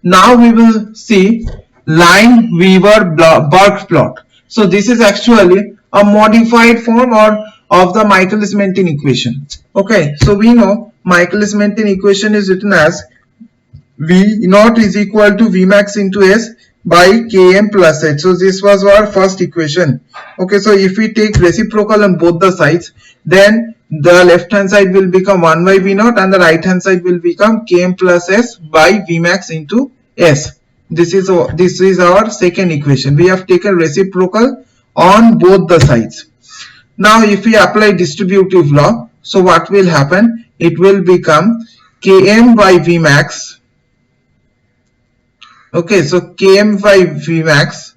Now we will see Lineweaver Burk plot. So this is actually a modified form of the Michaelis-Menten equation. Okay, so we know Michaelis-Menten equation is written as V naught is equal to V max into S by Km plus H. So this was our first equation. Okay, so if we take reciprocal on both the sides, then the left hand side will become 1 by V naught and the right hand side will become Km plus S by V max into S. This is our second equation. We have taken reciprocal on both the sides. Now if we apply distributive law, so what will happen? It will become Km by V max. Okay, so Km by V max,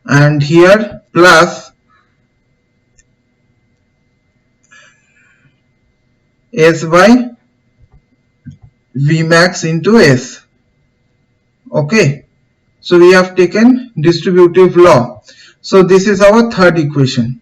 and here plus S by V max into S. Okay, so we have taken distributive law. So this is our third equation.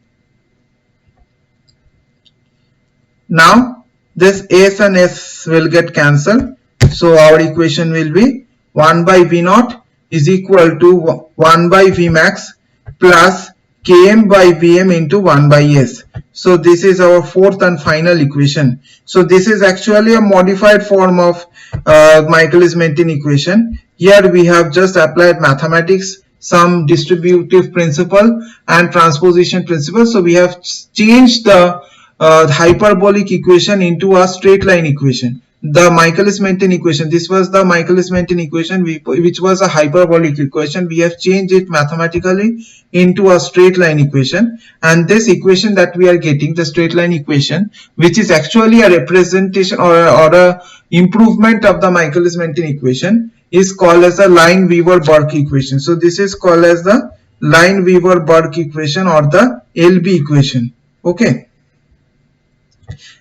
Now this S and S will get cancelled. So our equation will be 1 by V naught is equal to 1 by V max plus Km by Vm into 1 by S. So this is our fourth and final equation. So this is actually a modified form of Michaelis-Menten equation. Here we have just applied mathematics, some distributive principle and transposition principle. So we have changed the hyperbolic equation into a straight line equation. The Michaelis-Menten equation, this was the Michaelis-Menten equation which was a hyperbolic equation. We have changed it mathematically into a straight line equation, and this equation that we are getting, the straight line equation, which is actually a representation or a improvement of the Michaelis-Menten equation, is called as the Lineweaver Burk equation. So this is called as the Lineweaver Burk equation or the LB equation. Okay.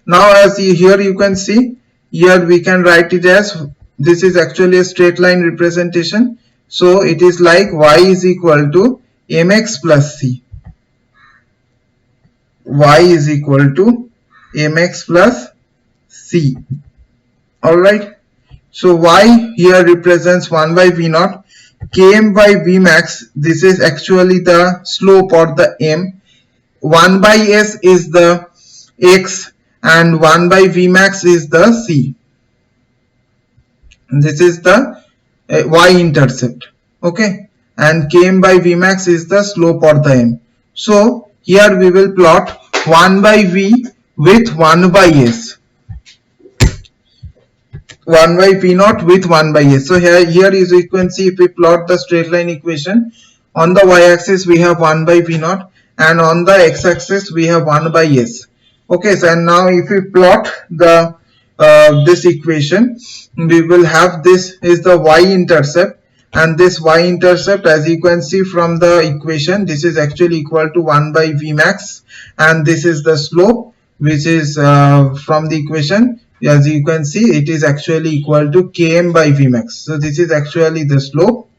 Now as here you can see, here we can write it as, this is actually a straight line representation. So it is like y is equal to mx plus c. Y is equal to mx plus c. Alright. So y here represents 1 by v naught. Km by v max, this is actually the slope or the m. 1 by s is the x and 1 by V max is the C. This is the y-intercept. Okay, and Km by V max is the slope or the m. So here we will plot 1 by V with 1 by S. 1 by V naught with 1 by S. So here is, you can see, if we plot the straight line equation, on the y-axis we have 1 by V naught and on the x-axis we have 1 by S. Okay, so and now if we plot the this equation, we will have, this is the y-intercept, and this y-intercept, as you can see from the equation, this is actually equal to 1 by V max, and this is the slope, which is from the equation, as you can see, it is actually equal to Km by V max. So this is actually the slope.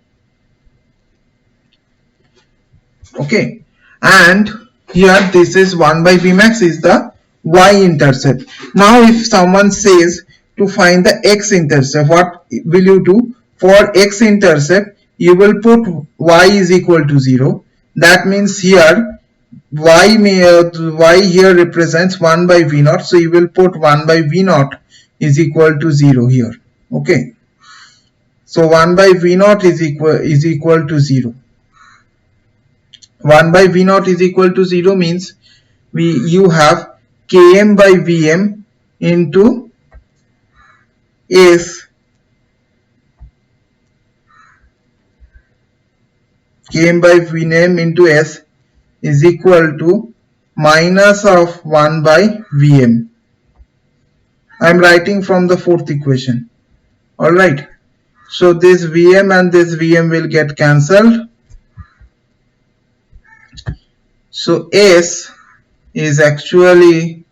Okay, and here this is 1 by V max is the y-intercept. Now if someone says to find the x-intercept, what will you do? For x-intercept, you will put y is equal to 0. That means here y here represents 1 by v naught, so you will put 1 by v naught is equal to 0 here. Okay, so 1 by v naught is equal to 0. 1 by v naught is equal to 0 means you have Km by Vm into S. Km by Vm into S is equal to minus of 1 by Vm. I am writing from the fourth equation. Alright. So this Vm and this Vm will get cancelled. So S is actually,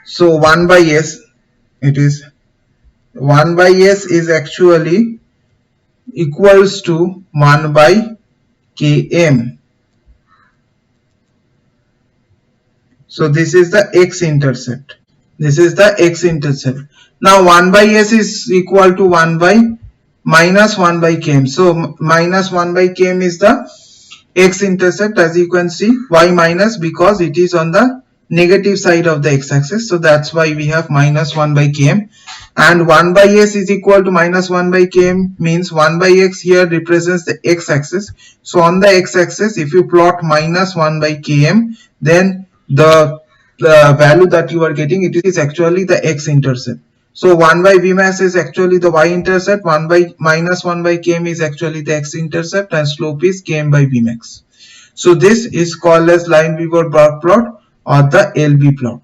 so 1 by S, it is 1 by S is actually equals to 1 by Km. So this is the x-intercept. This is the x-intercept. Now 1 by s is equal to 1 by minus 1 by km. So minus 1 by km is the x-intercept. As you can see, y minus, because it is on the negative side of the x-axis. So that's why we have minus 1 by km. And 1 by s is equal to minus 1 by km means 1 by x here represents the x-axis. So on the x-axis, if you plot minus 1 by km, then the value that you are getting, it is actually the x-intercept. So 1 by Vmax is actually the y-intercept, 1 by minus 1 by km is actually the x-intercept, and slope is km by Vmax. So this is called as Lineweaver Burk plot or the LB plot.